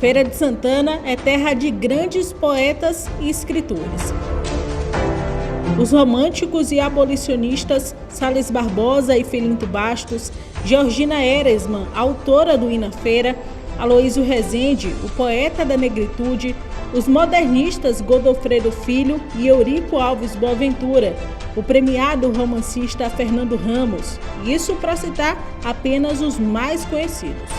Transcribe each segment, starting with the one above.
Feira de Santana é terra de grandes poetas e escritores. Os românticos e abolicionistas Sales Barbosa e Filinto Bastos, Georgina Eresman, autora do Hino à Feira, Aloísio Rezende, o poeta da negritude, os modernistas Godofredo Filho e Eurico Alves Boaventura, o premiado romancista Fernando Ramos, isso para citar apenas os mais conhecidos.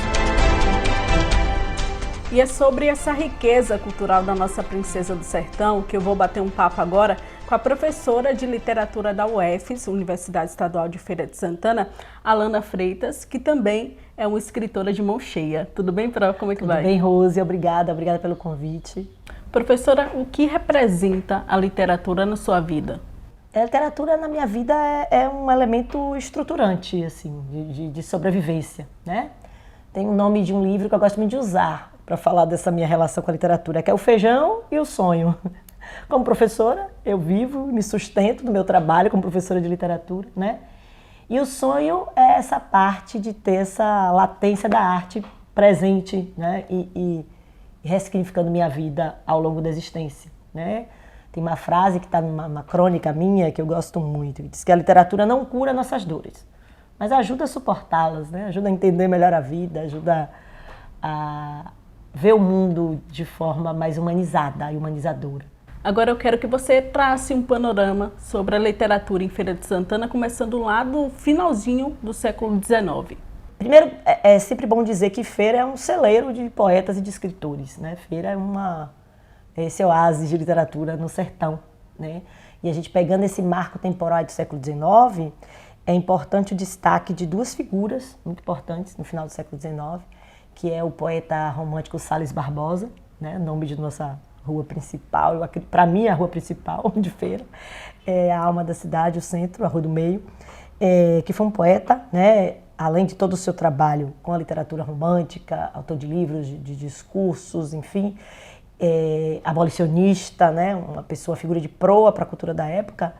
E é sobre essa riqueza cultural da nossa Princesa do Sertão que eu vou bater um papo agora com a professora de literatura da UFES, Universidade Estadual de Feira de Santana, Alana Freitas, que também é uma escritora de mão cheia. Tudo bem, Pro? Como é que vai? Tudo bem, Rose. Obrigada pelo convite. Professora, o que representa a literatura na sua vida? A literatura na minha vida é um elemento estruturante, assim, de sobrevivência, né? Tem o nome de um livro que eu gosto muito de usar para falar dessa minha relação com a literatura, que é O Feijão e o Sonho. Como professora, eu vivo, me sustento no meu trabalho como professora de literatura, né? E o sonho é essa parte de ter essa latência da arte presente, né? E ressignificando minha vida ao longo da existência, né? Tem uma frase que está numa crônica minha que eu gosto muito, que diz que a literatura não cura nossas dores, mas ajuda a suportá-las, né? Ajuda a entender melhor a vida, ajuda a ver o mundo de forma mais humanizada e humanizadora. Agora eu quero que você trace um panorama sobre a literatura em Feira de Santana, começando lá do finalzinho do século XIX. Primeiro, é sempre bom dizer que Feira é um celeiro de poetas e de escritores, né? Feira é esse oásis de literatura no sertão, né? E a gente pegando esse marco temporal do século XIX, é importante o destaque de duas figuras muito importantes no final do século XIX, que é o poeta romântico Sales Barbosa, né? Nome de nossa rua principal, para mim a rua principal de Feira, é a alma da cidade, o centro, a Rua do Meio, que foi um poeta, né? Além de todo o seu trabalho com a literatura romântica, autor de livros, de discursos, enfim, abolicionista, né? Uma figura de proa para a cultura da época,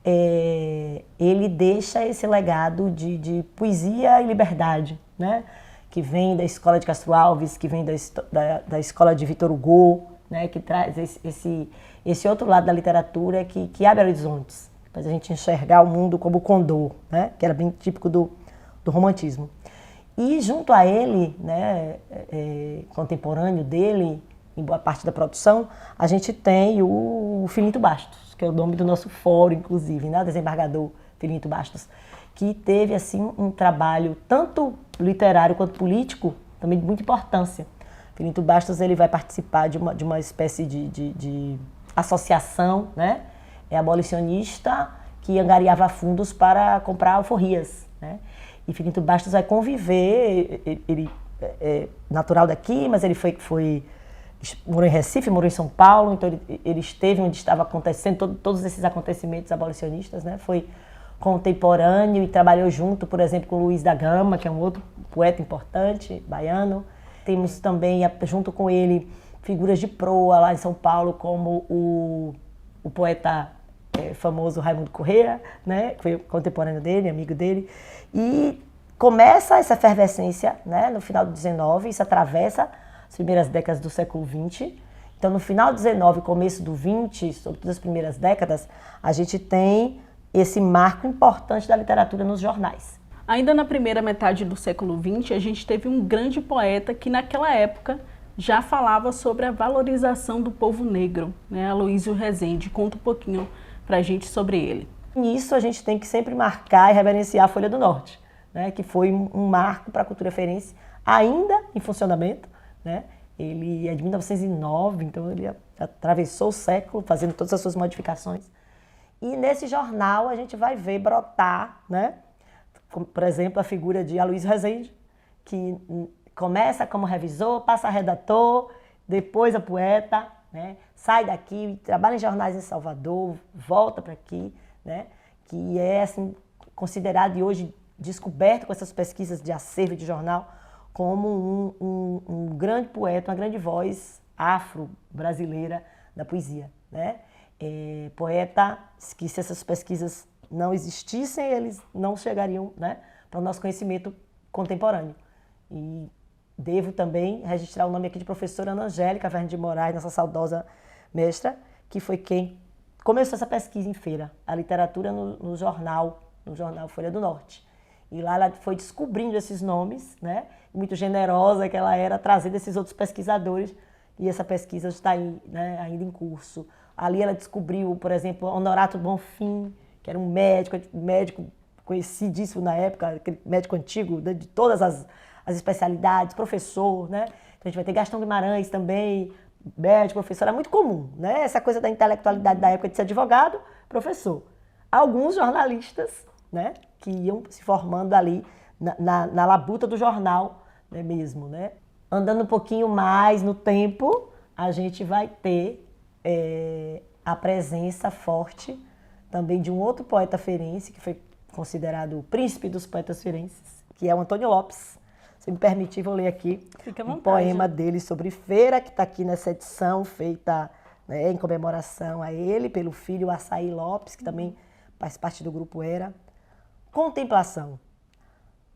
ele deixa esse legado de poesia e liberdade, né? Que vem da escola de Castro Alves, que vem da escola de Victor Hugo, né? Que traz esse outro lado da literatura que abre horizontes, faz a gente enxergar o mundo como Condor, né? Que era bem típico do romantismo. E junto a ele, né, contemporâneo dele, em boa parte da produção, a gente tem o Filinto Bastos, que é o nome do nosso fórum, inclusive, né, o desembargador Filinto Bastos, que teve assim um trabalho tanto literário quanto político, também de muita importância. Filinto Bastos ele vai participar de uma espécie de associação, né, abolicionista, que angariava fundos para comprar alforrias, né? E Filinto Bastos vai conviver, ele é natural daqui, mas ele morou em Recife, morou em São Paulo, então ele esteve onde estava acontecendo todos esses acontecimentos abolicionistas, né? Foi contemporâneo e trabalhou junto, por exemplo, com Luiz da Gama, que é um outro poeta importante, baiano. Temos também, junto com ele, figuras de proa lá em São Paulo, como o poeta famoso Raimundo Corrêa, né? Que foi contemporâneo dele, amigo dele. E começa essa efervescência, né? No final do XIX, isso atravessa as primeiras décadas do século XX. Então, no final do XIX e começo do XX, sobretudo as primeiras décadas, a gente tem esse marco importante da literatura nos jornais. Ainda na primeira metade do século XX, a gente teve um grande poeta que naquela época já falava sobre a valorização do povo negro, né? Aloísio Rezende. Conta um pouquinho pra gente sobre ele. Nisso a gente tem que sempre marcar e reverenciar a Folha do Norte, né? Que foi um marco para a cultura feirense ainda em funcionamento, né? Ele é de 1909, então ele atravessou o século fazendo todas as suas modificações. E nesse jornal a gente vai ver brotar, né? Como, por exemplo, a figura de Aloísio Rezende, que começa como revisor, passa a redator, depois a poeta, né? Sai daqui, trabalha em jornais em Salvador, volta para aqui, né? Que é assim, considerado e hoje descoberto com essas pesquisas de acervo de jornal como um grande poeta, uma grande voz afro-brasileira da poesia, né? Poeta que, se essas pesquisas não existissem, eles não chegariam, né, para o nosso conhecimento contemporâneo. E devo também registrar o nome aqui de professora Ana Angélica Verne de Moraes, nossa saudosa mestra, que foi quem começou essa pesquisa em feira, a literatura no jornal Folha do Norte. E lá ela foi descobrindo esses nomes, né? Muito generosa que ela era, trazendo esses outros pesquisadores, e essa pesquisa está aí, né, ainda em curso. Ali ela descobriu, por exemplo, Honorato Bonfim, que era um médico conhecidíssimo na época, aquele médico antigo, né, de todas as especialidades, professor, né? Então a gente vai ter Gastão Guimarães também, médico, professor, era muito comum, né? Essa coisa da intelectualidade da época de ser advogado, professor. Alguns jornalistas, né, que iam se formando ali na labuta do jornal, né, mesmo, né? Andando um pouquinho mais no tempo, a gente vai ter a presença forte também de um outro poeta feirense, que foi considerado o príncipe dos poetas feirenses, que é o Antônio Lopes. Se me permitir, vou ler aqui um poema dele sobre feira, que está aqui nessa edição, feita, né, em comemoração a ele, pelo filho Açaí Lopes, que também faz parte do grupo Era. Contemplação.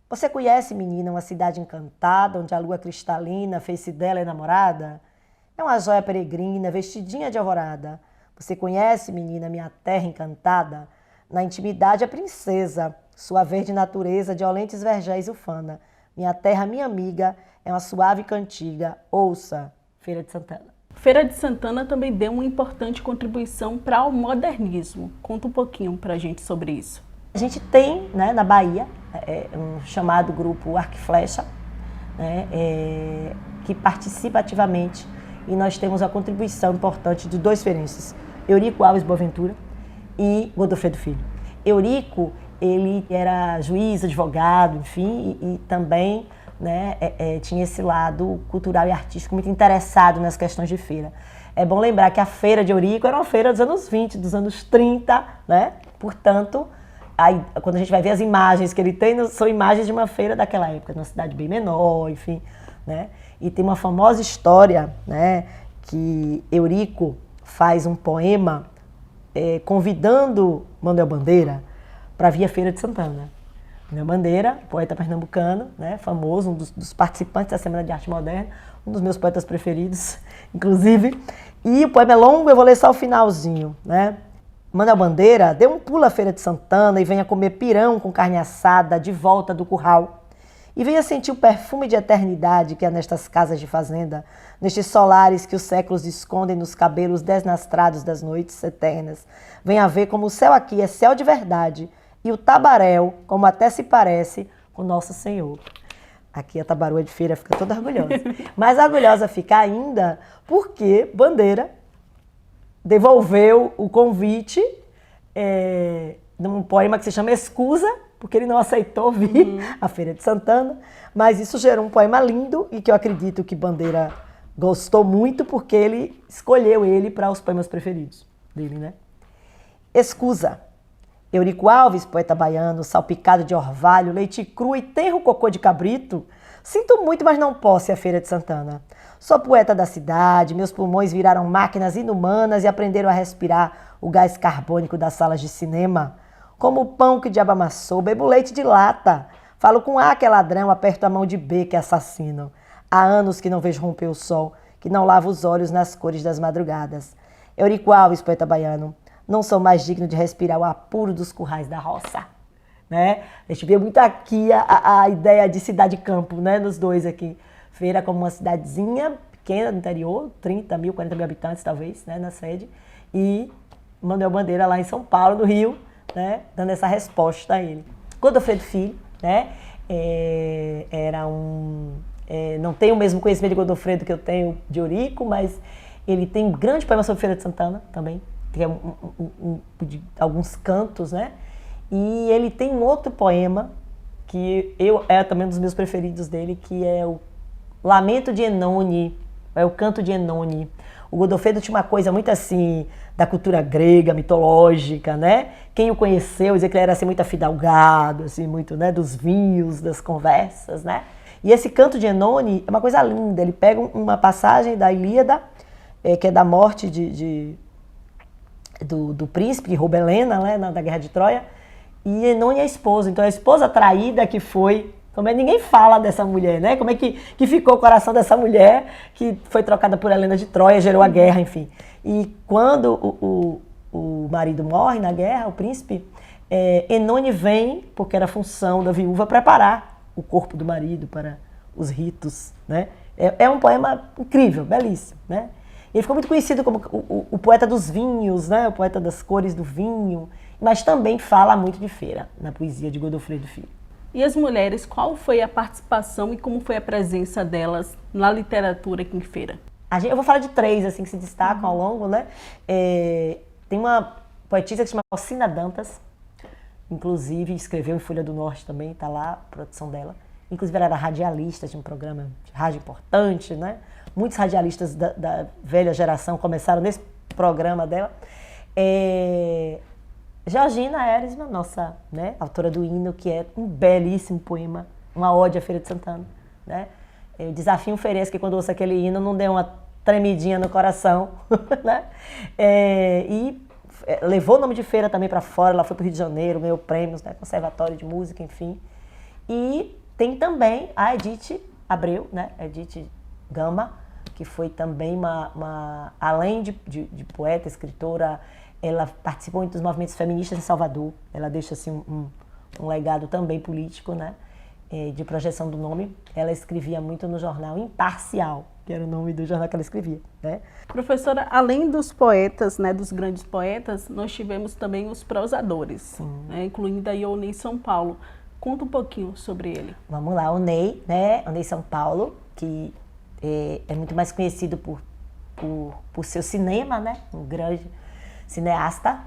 Você conhece, menina, uma cidade encantada, onde a lua cristalina fez-se dela enamorada? É uma joia peregrina, vestidinha de alvorada. Você conhece, menina, minha terra encantada? Na intimidade a princesa, sua verde natureza de olentes vergéis ufana. Minha terra, minha amiga, é uma suave cantiga. Ouça, Feira de Santana. Feira de Santana também deu uma importante contribuição para o modernismo. Conta um pouquinho para a gente sobre isso. A gente tem, né, na Bahia, um chamado grupo Arco e Flecha, né, que participa ativamente, e nós temos a contribuição importante de dois feirenses, Eurico Alves Boaventura e Godofredo Filho. Eurico, ele era juiz, advogado, enfim, e também, né, tinha esse lado cultural e artístico muito interessado nas questões de feira. É bom lembrar que a feira de Eurico era uma feira dos anos 20, dos anos 30, né? Portanto, aí, quando a gente vai ver as imagens que ele tem, são imagens de uma feira daquela época, de uma cidade bem menor, enfim, né? E tem uma famosa história, né, que Eurico faz um poema convidando Manuel Bandeira para vir à Feira de Santana. Manuel Bandeira, poeta pernambucano, né, famoso, um dos participantes da Semana de Arte Moderna, um dos meus poetas preferidos, inclusive. E o poema é longo, eu vou ler só o finalzinho, né? Manuel Bandeira, dê um pulo à Feira de Santana e venha comer pirão com carne assada de volta do curral. E venha sentir o perfume de eternidade que há nestas casas de fazenda, nestes solares que os séculos escondem nos cabelos desnastrados das noites eternas. Venha ver como o céu aqui é céu de verdade e o tabaréu, como até se parece, com Nosso Senhor. Aqui a tabaroa de feira fica toda orgulhosa. Mais orgulhosa fica ainda porque Bandeira devolveu o convite num poema que se chama Escusa, porque ele não aceitou vir à Feira de Santana, mas isso gerou um poema lindo e que eu acredito que Bandeira gostou muito porque ele escolheu ele para os poemas preferidos dele, né? Escusa. Eurico Alves, poeta baiano, salpicado de orvalho, leite cru e tenro cocô de cabrito, sinto muito, mas não posso ir à Feira de Santana. Sou poeta da cidade, meus pulmões viraram máquinas inumanas e aprenderam a respirar o gás carbônico das salas de cinema. Como o pão que o diabo amassou, bebo leite de lata. Falo com A que é ladrão, aperto a mão de B que é assassino. Há anos que não vejo romper o sol, que não lavo os olhos nas cores das madrugadas. Eurico Alves, poeta baiano, não sou mais digno de respirar o apuro dos currais da roça. Né? A gente vê muito aqui a ideia de cidade-campo, né, nos dois aqui. Feira como uma cidadezinha pequena do interior, 30 mil, 40 mil habitantes talvez, né, na sede. E Manuel Bandeira lá em São Paulo, no Rio, né, dando essa resposta a ele. Godofredo Filho, né, não tem o mesmo conhecimento de Godofredo que eu tenho de Eurico, mas ele tem um grande poema sobre Feira de Santana também, que é de alguns cantos, né, e ele tem um outro poema que é também um dos meus preferidos dele, que é o Lamento de Enone, é o Canto de Enone. O Godofredo tinha uma coisa muito assim, da cultura grega, mitológica, né? Quem o conheceu dizia que ele era assim, muito afidalgado, assim, muito, né, dos vinhos, das conversas, né? E esse Canto de Enone é uma coisa linda, ele pega uma passagem da Ilíada, que é da morte do príncipe, que rouba Helena, né, da Guerra de Troia, e Enone é a esposa. Então a esposa traída que foi Ninguém fala dessa mulher, né? Como é que ficou o coração dessa mulher que foi trocada por Helena de Troia, gerou a guerra, enfim. E quando o marido morre na guerra, o príncipe, Enone vem, porque era função da viúva, preparar o corpo do marido para os ritos, né? É um poema incrível, belíssimo, né? Ele ficou muito conhecido como o poeta dos vinhos, né? O poeta das cores do vinho, mas também fala muito de feira na poesia de Godofredo Filho. E as mulheres, qual foi a participação e como foi a presença delas na literatura aqui em Feira? Eu vou falar de 3 assim, que se destacam ao longo, né? Tem uma poetisa que se chama Alcina Dantas, inclusive escreveu em Folha do Norte também, está lá a produção dela. Inclusive ela era radialista de um programa de rádio importante, né? Muitos radialistas da velha geração começaram nesse programa dela. Georgina Erisman, nossa, né, autora do hino, que é um belíssimo poema, uma ode à Feira de Santana, né? Eu desafio um feirense que quando ouça aquele hino não dê uma tremidinha no coração, né? Levou o nome de Feira também para fora, ela foi para o Rio de Janeiro, ganhou prêmios, né, Conservatório de Música, enfim. E tem também a Edith Abreu, né, Edith Gama, que foi também além de poeta, escritora, ela participou muito dos movimentos feministas em Salvador. Ela deixa assim um legado também político, né, de projeção do nome. Ela escrevia muito no jornal Imparcial, que era o nome do jornal que ela escrevia, né? Professora, além dos poetas, né, dos grandes poetas, nós tivemos também os prosadores, né, incluindo aí o Ney São Paulo. Conta um pouquinho sobre ele. Vamos lá, o Ney, né? O Ney São Paulo, que é muito mais conhecido por seu cinema, né? Um grande cineasta.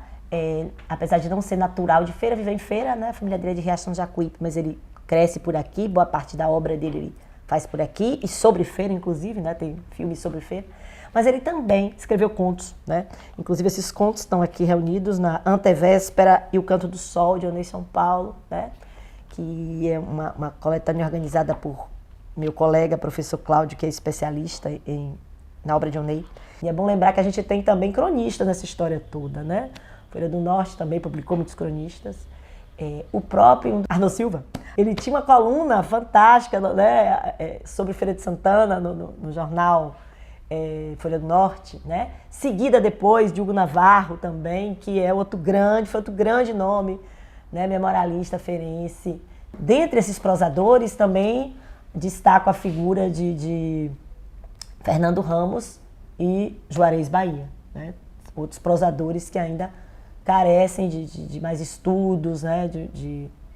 Apesar de não ser natural de Feira, vive em Feira, né? A família dele é de Riachão do Jacuípe, mas ele cresce por aqui, boa parte da obra dele ele faz por aqui, e sobre Feira, inclusive, né? Tem filmes sobre Feira. Mas ele também escreveu contos, né? Inclusive esses contos estão aqui reunidos na Antevéspera e o Canto do Sol, de Ney São Paulo, né? Que é uma coletânea organizada por meu colega, professor Cláudio, que é especialista na obra de Onei. E é bom lembrar que a gente tem também cronistas nessa história toda, né? Feira do Norte também publicou muitos cronistas. O próprio Arnold Silva, ele tinha uma coluna fantástica, né, sobre Feira de Santana no jornal Folha do Norte, né? Seguida depois de Hugo Navarro também, que foi outro grande nome, né, memorialista feirense. Dentre esses prosadores também destaco a figura de Fernando Ramos e Juarez Bahia, né? Outros prosadores que ainda carecem de mais estudos, né?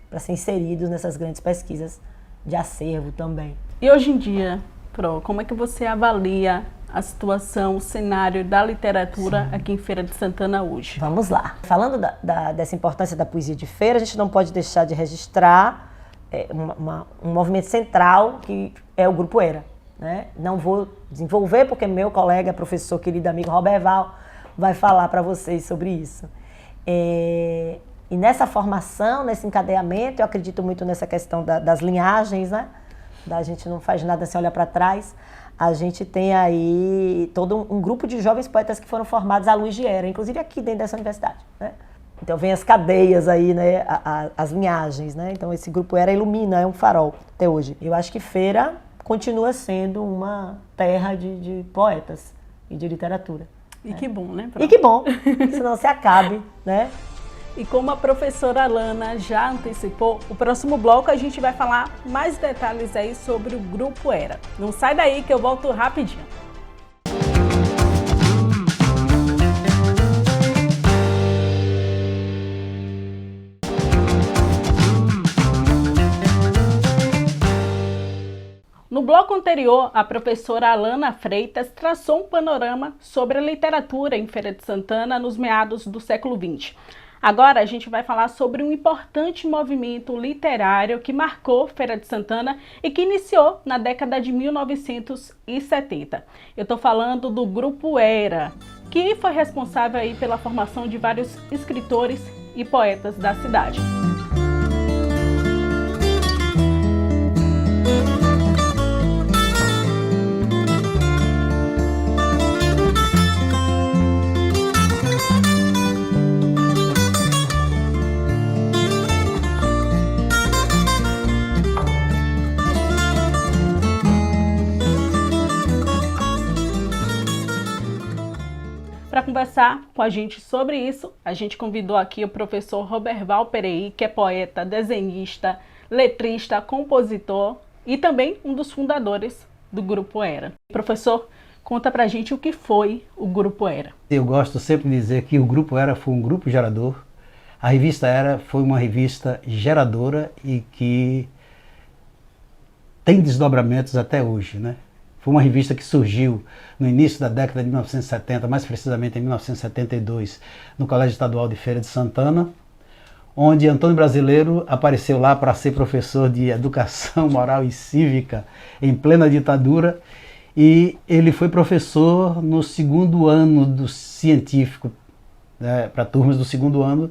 Para ser inseridos nessas grandes pesquisas de acervo também. E hoje em dia, Pro, como é que você avalia a situação, o cenário da literatura aqui em Feira de Santana hoje? Vamos lá. Falando dessa importância da poesia de Feira, a gente não pode deixar de registrar um movimento central que é o Grupo Era, né? Não vou desenvolver porque meu colega, professor, querido amigo Robert Val, vai falar para vocês sobre isso. E nessa formação, nesse encadeamento, eu acredito muito nessa questão das linhagens, né? A gente não faz nada sem olhar para trás. A gente tem aí todo um grupo de jovens poetas que foram formados à luz de Era, inclusive aqui dentro dessa universidade, né? Então vem as cadeias aí, né? As linhagens, né? Então esse Grupo Era ilumina, é um farol até hoje. Eu acho que Feira continua sendo uma terra de poetas e de literatura. E que bom, né? E que bom, senão se acabe, né? E como a professora Alana já antecipou, o próximo bloco a gente vai falar mais detalhes aí sobre o Grupo Era. Não sai daí que eu volto rapidinho. No bloco anterior, a professora Alana Freitas traçou um panorama sobre a literatura em Feira de Santana nos meados do século XX. Agora a gente vai falar sobre um importante movimento literário que marcou Feira de Santana e que iniciou na década de 1970. Eu estou falando do Grupo Era, que foi responsável aí pela formação de vários escritores e poetas da cidade. conversar com a gente sobre isso, a gente convidou aqui o professor Roberval Perei, que é poeta, desenhista, letrista, compositor e também um dos fundadores do Grupo Era. Professor, conta pra gente o que foi o Grupo Era. Eu gosto sempre de dizer que o Grupo Era foi um grupo gerador. A revista Era foi uma revista geradora e que tem desdobramentos até hoje, né? Foi uma revista que surgiu no início da década de 1970, mais precisamente em 1972, no Colégio Estadual de Feira de Santana, onde Antônio Brasileiro apareceu lá para ser professor de Educação Moral e Cívica em plena ditadura, e ele foi professor no segundo ano do científico, né, para turmas do segundo ano,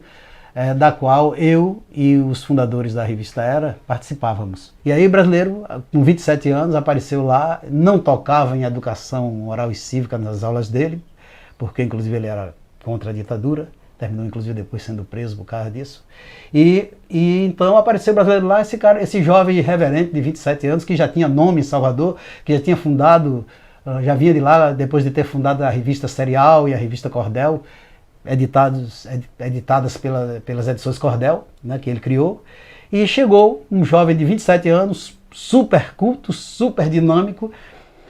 da qual eu e os fundadores da revista Era participávamos. E aí Brasileiro, com 27 anos, apareceu lá, não tocava em educação moral e cívica nas aulas dele, porque inclusive ele era contra a ditadura, terminou inclusive depois sendo preso por causa disso. E então apareceu Brasileiro lá, esse jovem irreverente de 27 anos, que já tinha nome em Salvador, que já tinha fundado, já vinha de lá depois de ter fundado a revista Serial e a revista Cordel, editadas pelas edições Cordel, né, que ele criou, e chegou um jovem de 27 anos, super culto, super dinâmico,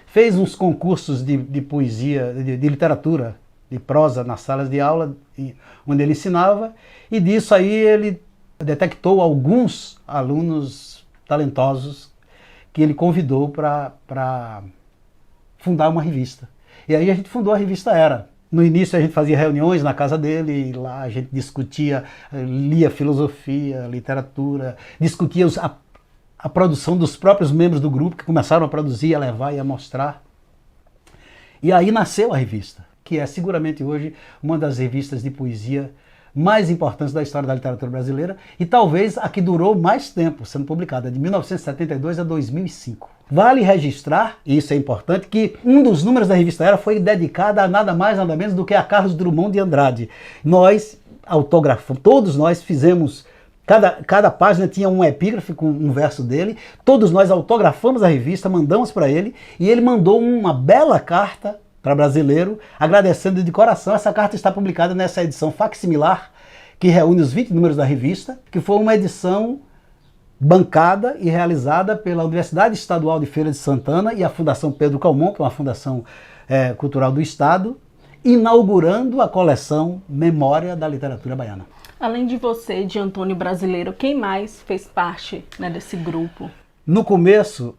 fez uns concursos de poesia, de literatura, de prosa nas salas de aula, onde ele ensinava, e disso aí ele detectou alguns alunos talentosos que ele convidou para fundar uma revista. E aí a gente fundou a revista Era. No início a gente fazia reuniões na casa dele, e lá a gente discutia, lia filosofia, literatura, discutia a produção dos próprios membros do grupo, que começaram a produzir, a levar e a mostrar. E aí nasceu a revista, que é seguramente hoje uma das revistas de poesia mais importantes da história da literatura brasileira e talvez a que durou mais tempo sendo publicada, de 1972 a 2005. Vale registrar, e isso é importante, que um dos números da revista Era foi dedicado a nada mais, nada menos do que a Carlos Drummond de Andrade. Nós autografamos, todos nós fizemos, cada página tinha um epígrafe com um verso dele, todos nós autografamos a revista, mandamos para ele, e ele mandou uma bela carta para Brasileiro, agradecendo de coração. Essa carta está publicada nessa edição facsimilar, que reúne os 20 números da revista, que foi uma edição bancada e realizada pela Universidade Estadual de Feira de Santana e a Fundação Pedro Calmon, que é uma fundação cultural do Estado, inaugurando a coleção Memória da Literatura Baiana. Além de você, de Antônio Brasileiro, quem mais fez parte, né, desse grupo? No começo,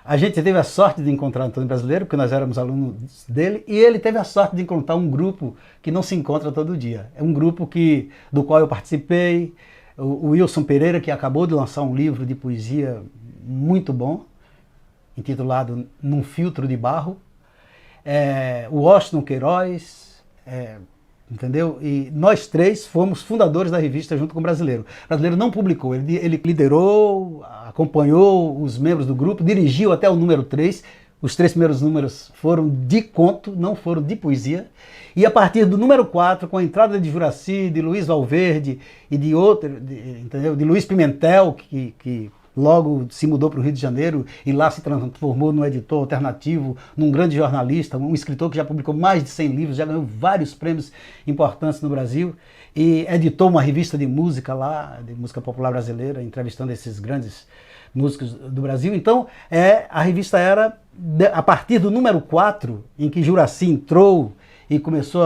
a gente teve a sorte de encontrar Antônio Brasileiro, porque nós éramos alunos dele, e ele teve a sorte de encontrar um grupo que não se encontra todo dia. É um grupo do qual eu participei, o Wilson Pereira, que acabou de lançar um livro de poesia muito bom, intitulado Num Filtro de Barro, o Washington Queiroz, entendeu? E nós três fomos fundadores da revista junto com o Brasileiro. O Brasileiro não publicou, ele liderou, acompanhou os membros do grupo, dirigiu até o número 3. Os 3 primeiros números foram de conto, não foram de poesia. E a partir do número 4, com a entrada de Juraci, de Luiz Valverde e de Luiz Pimentel, que logo se mudou para o Rio de Janeiro e lá se transformou num editor alternativo, num grande jornalista, um escritor que já publicou mais de 100 livros, já ganhou vários prêmios importantes no Brasil e editou uma revista de música lá, de música popular brasileira, entrevistando esses grandes músicos do Brasil. Então, a revista Era, a partir do número 4, em que Juraci entrou e começou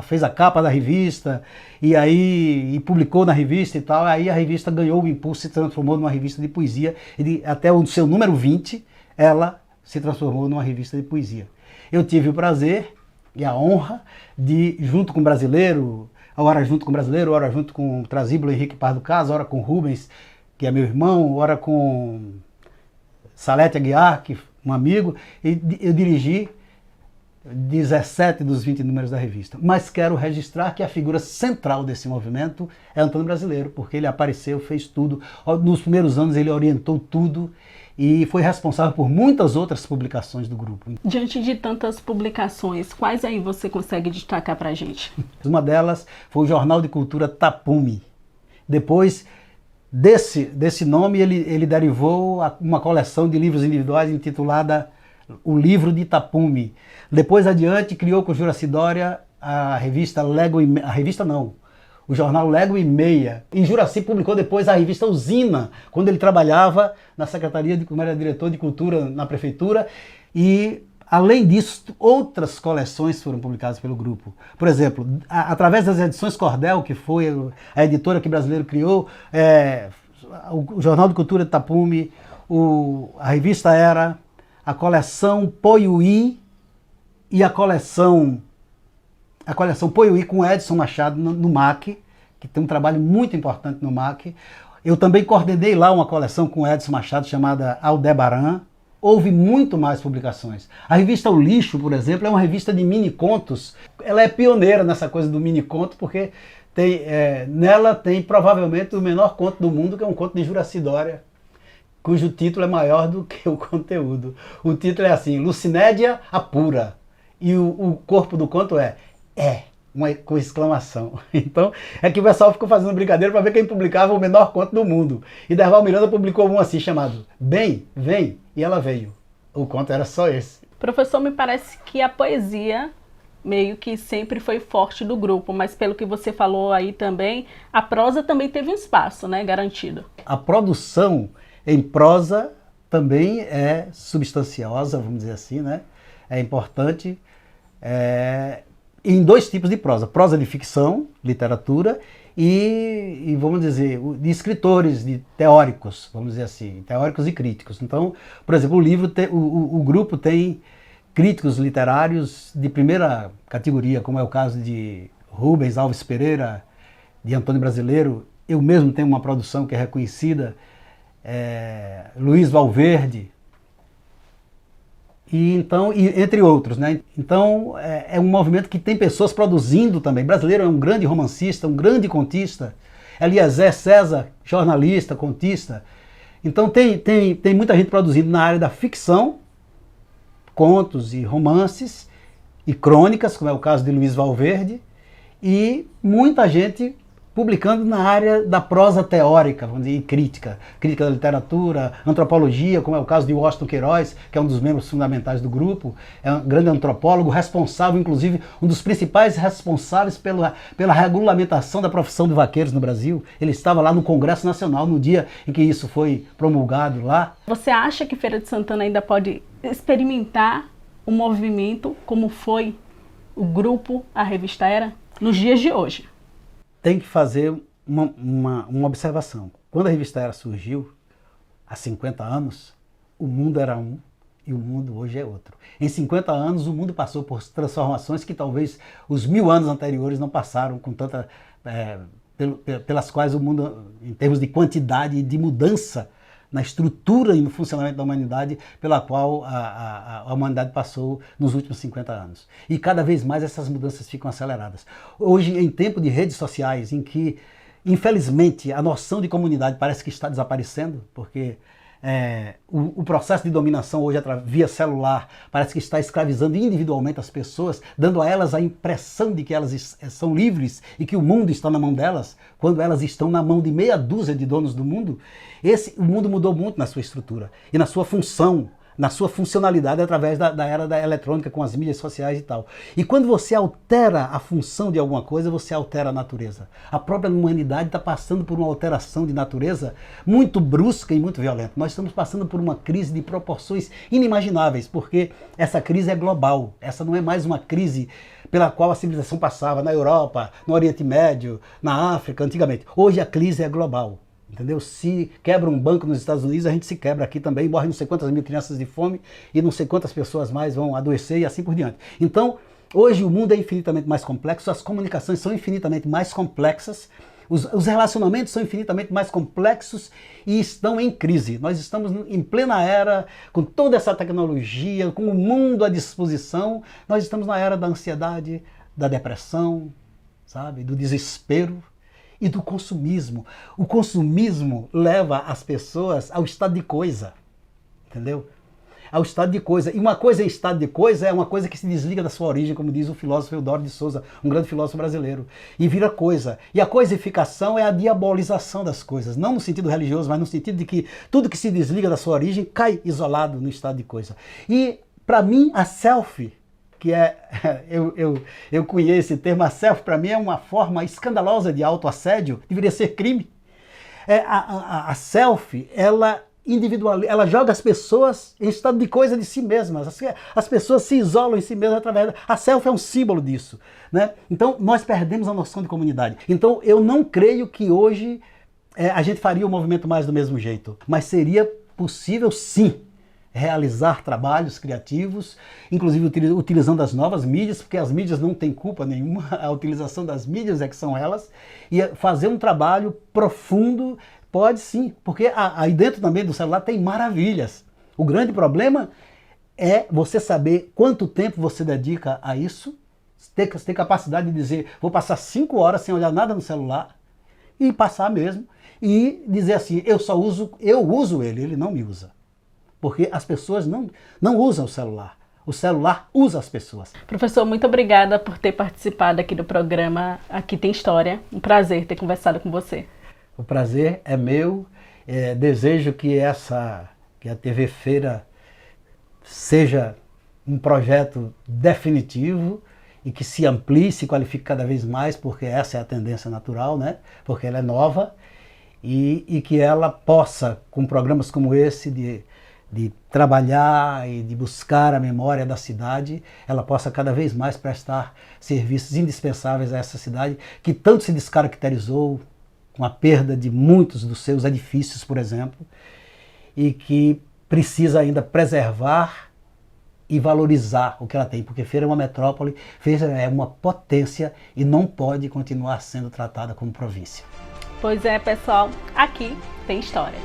fez a capa da revista e publicou na revista e tal, aí a revista ganhou o impulso, se transformou numa revista de poesia e até o seu número 20 ela se transformou numa revista de poesia. Eu tive o prazer e a honra de, junto com o Brasileiro, ora junto com o Brasileiro, ora junto com o Trasíbulo Henrique Pardo Casa, ora com Rubens, que é meu irmão, ora com Salete Aguiar, que é um amigo, e eu dirigi 17 dos 20 números da revista. Mas quero registrar que a figura central desse movimento é Antônio Brasileiro, porque ele apareceu, fez tudo. Nos primeiros anos ele orientou tudo e foi responsável por muitas outras publicações do grupo. Diante de tantas publicações, quais aí você consegue destacar pra gente? Uma delas foi o Jornal de Cultura Tapume. Depois desse nome ele derivou uma coleção de livros individuais intitulada o livro de Tapume. Depois adiante criou com Juraci Dória a revista Légua e Meia, a revista não, o jornal Légua e Meia. E Juraci publicou depois a revista Usina, quando ele trabalhava na Secretaria como era diretor de Cultura na Prefeitura. E, além disso, outras coleções foram publicadas pelo grupo. Por exemplo, através das edições Cordel, que foi a editora que o brasileiro criou, o Jornal de Cultura de Tapume, a revista Era, a coleção Poiuí e a coleção Poiuí com Edson Machado no MAC, que tem um trabalho muito importante no MAC. Eu também coordenei lá uma coleção com Edson Machado chamada Aldebaran. Houve muito mais publicações. A revista O Lixo, por exemplo, é uma revista de mini-contos. Ela é pioneira nessa coisa do mini-conto, porque nela tem provavelmente o menor conto do mundo, que é um conto de Juraci Dória, cujo título é maior do que o conteúdo. O título é assim, Lucinédia Apura. E o corpo do conto com exclamação. Então, é que o pessoal ficou fazendo brincadeira para ver quem publicava o menor conto do mundo. E Derval Miranda publicou um assim, chamado Bem, Vem, e ela veio. O conto era só esse. Professor, me parece que a poesia meio que sempre foi forte do grupo, mas pelo que você falou aí também, a prosa também teve um espaço, né, garantido. A produção em prosa também é substanciosa, vamos dizer assim, né? É importante. Em dois tipos de prosa. Prosa de ficção, literatura, e vamos dizer, de escritores, de teóricos, vamos dizer assim, teóricos e críticos. Então, por exemplo, o grupo tem críticos literários de primeira categoria, como é o caso de Rubens Alves Pereira, de Antônio Brasileiro. Eu mesmo tenho uma produção que é reconhecida, Luiz Valverde, e entre outros, né? Então é um movimento que tem pessoas produzindo também. Brasileiro é um grande romancista, um grande contista. Eliezer César, jornalista, contista. Então tem muita gente produzindo na área da ficção, contos e romances e crônicas, como é o caso de Luiz Valverde, e muita gente publicando na área da prosa teórica, vamos dizer, crítica da literatura, antropologia, como é o caso de Washington Queiroz, que é um dos membros fundamentais do grupo, é um grande antropólogo, responsável, inclusive, um dos principais responsáveis pela regulamentação da profissão de vaqueiros no Brasil. Ele estava lá no Congresso Nacional no dia em que isso foi promulgado lá. Você acha que Feira de Santana ainda pode experimentar um movimento como foi o grupo, a revista Era, nos dias de hoje? Tem que fazer uma observação. Quando a revista Era surgiu, há 50 anos, o mundo era um e o mundo hoje é outro. Em 50 anos, o mundo passou por transformações que talvez os 1000 anos anteriores não passaram com tanta... pelas quais o mundo, em termos de quantidade e de mudança na estrutura e no funcionamento da humanidade, pela qual a humanidade passou nos últimos 50 anos. E cada vez mais essas mudanças ficam aceleradas. Hoje, em tempo de redes sociais, em que, infelizmente, a noção de comunidade parece que está desaparecendo, porque o processo de dominação hoje via celular parece que está escravizando individualmente as pessoas, dando a elas a impressão de que elas são livres e que o mundo está na mão delas, quando elas estão na mão de meia dúzia de donos do mundo. O mundo mudou muito na sua estrutura e na sua função, na sua funcionalidade através da era da eletrônica com as mídias sociais e tal. E quando você altera a função de alguma coisa, você altera a natureza. A própria humanidade está passando por uma alteração de natureza muito brusca e muito violenta. Nós estamos passando por uma crise de proporções inimagináveis, porque essa crise é global. Essa não é mais uma crise pela qual a civilização passava na Europa, no Oriente Médio, na África, antigamente. Hoje a crise é global. Entendeu? Se quebra um banco nos Estados Unidos, a gente se quebra aqui também, morre não sei quantas mil crianças de fome e não sei quantas pessoas mais vão adoecer e assim por diante. Então, hoje o mundo é infinitamente mais complexo, as comunicações são infinitamente mais complexas, os relacionamentos são infinitamente mais complexos e estão em crise. Nós estamos em plena era, com toda essa tecnologia, com o mundo à disposição, nós estamos na era da ansiedade, da depressão, sabe, do desespero e do consumismo. O consumismo leva as pessoas ao estado de coisa, entendeu? Ao estado de coisa. E uma coisa em estado de coisa é uma coisa que se desliga da sua origem, como diz o filósofo Eudório de Souza, um grande filósofo brasileiro, e vira coisa. E a coisificação é a diabolização das coisas, não no sentido religioso, mas no sentido de que tudo que se desliga da sua origem cai isolado no estado de coisa. E Para mim, a selfie, que é, eu cunhei esse termo, a selfie para mim é uma forma escandalosa de autoassédio, deveria ser crime. A selfie, ela joga as pessoas em estado de coisa de si mesmas. As pessoas se isolam em si mesmas através a selfie é um símbolo disso, né? Então nós perdemos a noção de comunidade. Então eu não creio que hoje a gente faria o movimento mais do mesmo jeito, mas seria possível sim realizar trabalhos criativos, inclusive utilizando as novas mídias, porque as mídias não têm culpa nenhuma, a utilização das mídias é que são elas, e fazer um trabalho profundo. Pode sim, porque aí dentro também do celular tem maravilhas. O grande problema é você saber quanto tempo você dedica a isso, ter capacidade de dizer, vou passar 5 horas sem olhar nada no celular, e passar mesmo, e dizer assim, eu uso ele não me usa. Porque as pessoas não usam o celular usa as pessoas. Professor, muito obrigada por ter participado aqui do programa Aqui Tem História. Um prazer ter conversado com você. O prazer é meu. Desejo que a TV Feira seja um projeto definitivo e que se amplie, se qualifique cada vez mais, porque essa é a tendência natural, né? Porque ela é nova, e que ela possa, com programas como esse, de trabalhar e de buscar a memória da cidade, ela possa cada vez mais prestar serviços indispensáveis a essa cidade, que tanto se descaracterizou com a perda de muitos dos seus edifícios, por exemplo, e que precisa ainda preservar e valorizar o que ela tem, porque Feira é uma metrópole, Feira é uma potência e não pode continuar sendo tratada como província. Pois é, pessoal, aqui tem história.